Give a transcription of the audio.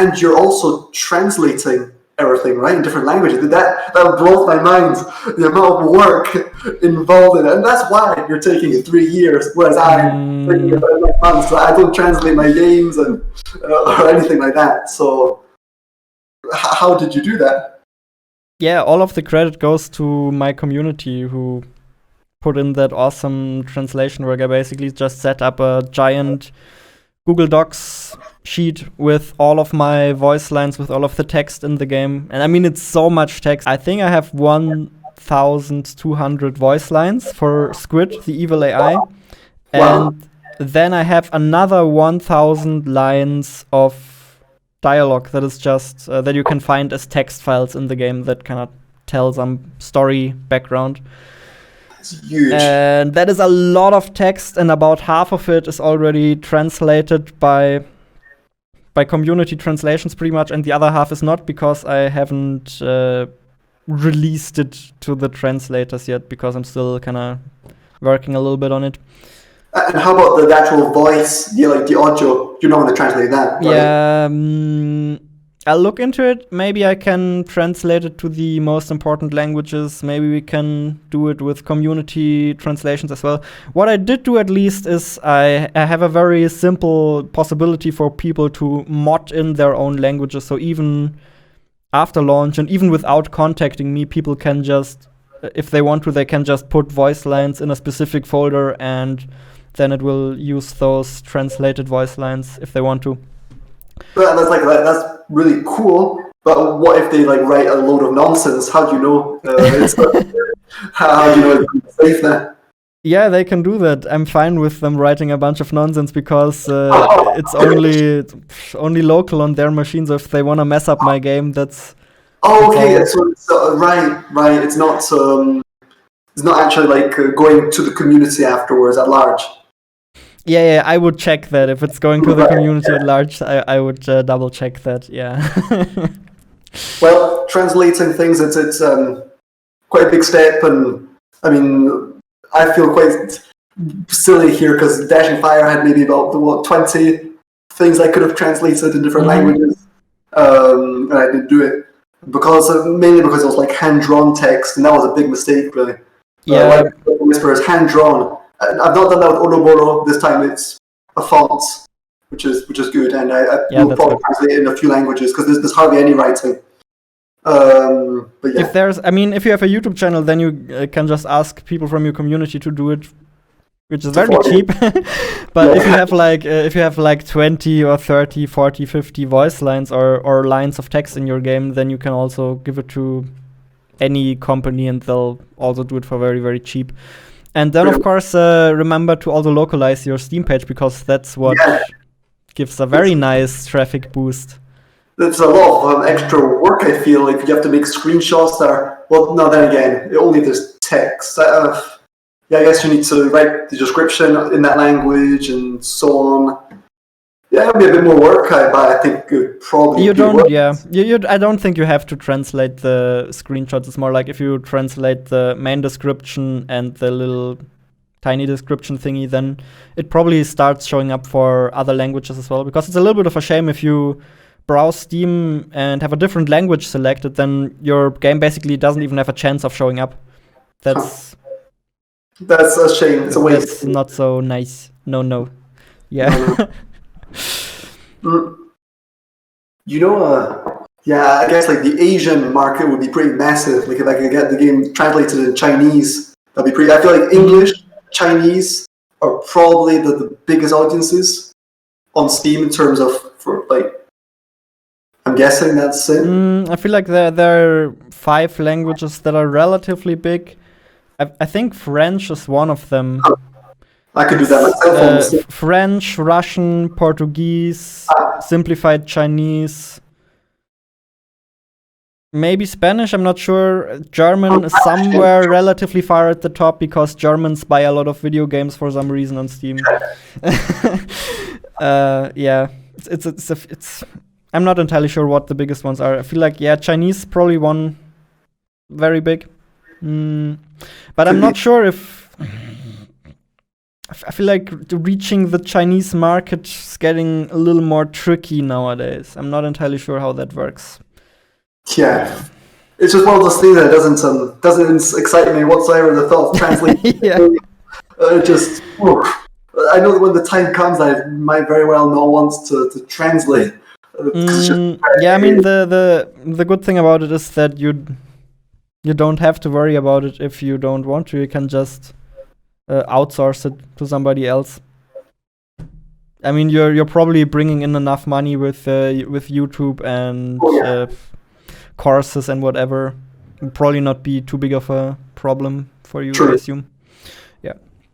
and you're also translating everything, right, in different languages. That blows my mind, the amount of work involved in it. And that's why you're taking it 3 years, whereas I'm taking it 9 months. So I don't translate my games and or anything like that. So how did you do that? Yeah, all of the credit goes to my community who put in that awesome translation work. I basically just set up a giant Google Docs sheet with all of my voice lines, with all of the text in the game. And I mean, it's so much text. I think I have 1,200 voice lines for Squid, the evil AI. Wow. And then I have another 1,000 lines of dialogue that is just that you can find as text files in the game that kind of tell some story background. Huge. And that is a lot of text, and about half of it is already translated by community translations pretty much, and the other half is not, because I haven't released it to the translators yet, because I'm still kind of working a little bit on it. And how about the actual voice, the audio? You don't want to translate that, right? Yeah, I'll look into it. Maybe I can translate it to the most important languages. Maybe we can do it with community translations as well. What I did do at least is I have a very simple possibility for people to mod in their own languages. So even after launch and even without contacting me, people can just, if they want to, they can just put voice lines in a specific folder, and then it will use those translated voice lines if they want to. But that's really cool. But what if they write a load of nonsense? How do you know? How do you know it's safe there? Yeah, they can do that. I'm fine with them writing a bunch of nonsense, because it's only local on their machines. So if they want to mess up my game, that's. Okay. So right. It's not actually going to the community afterwards at large. Yeah, I would check that. If it's going to the community at large, I would double check that, yeah. Well, translating things, it's quite a big step, and I mean, I feel quite silly here, because Dashing Fire had maybe about 20 things I could have translated in different languages, and I didn't do it, mainly because it was hand-drawn text, and that was a big mistake, really. Yeah. Whisper is hand-drawn. I've not done that with Oloboro. This time it's a font, which is good, and I will probably translate it in a few languages, because there's hardly any writing. But yeah. If you have a YouTube channel, then you can just ask people from your community to do it, which is very cheap. But if you have 20 or 30, 40, 50 voice lines or lines of text in your game, then you can also give it to any company, and they'll also do it for very, very cheap. And then, of course, remember to also localize your Steam page, because that's what gives a very nice traffic boost. It's a lot of extra work, I feel. If you have to make screenshots there. Well, no, then again, only there's text. I guess you need to write the description in that language and so on. Yeah, it'll be a bit more work, but I think it probably. You don't, yeah. I don't think you have to translate the screenshots. It's more like if you translate the main description and the little tiny description thingy, then it probably starts showing up for other languages as well. Because it's a little bit of a shame if you browse Steam and have a different language selected, then your game basically doesn't even have a chance of showing up. That's a shame. It's a waste. That's not so nice. No. Yeah. I guess the Asian market would be pretty massive. If I could get the game translated in Chinese, that'd be pretty. I feel like English, Chinese are probably the biggest audiences on Steam in terms of I'm guessing that's it. I feel like there are 5 languages that are relatively big. I think French is one of them. I could do that myself. French, Russian, Portuguese, simplified Chinese, maybe Spanish, I'm not sure. German is somewhere relatively far at the top, because Germans buy a lot of video games for some reason on Steam. It's I'm not entirely sure what the biggest ones are. I feel like Chinese is probably one very big. But I'm not sure if I feel like reaching the Chinese market is getting a little more tricky nowadays. I'm not entirely sure how that works. Yeah. It's just one of those things that doesn't excite me whatsoever. The thought of translating. Yeah. Just, I know that when the time comes, I might very well not want to translate. Yeah, I mean the good thing about it is that you don't have to worry about it if you don't want to. You can just outsource it to somebody else. I mean, you're probably bringing in enough money with YouTube and courses and whatever. It'll probably not be too big of a problem for you, True. I assume.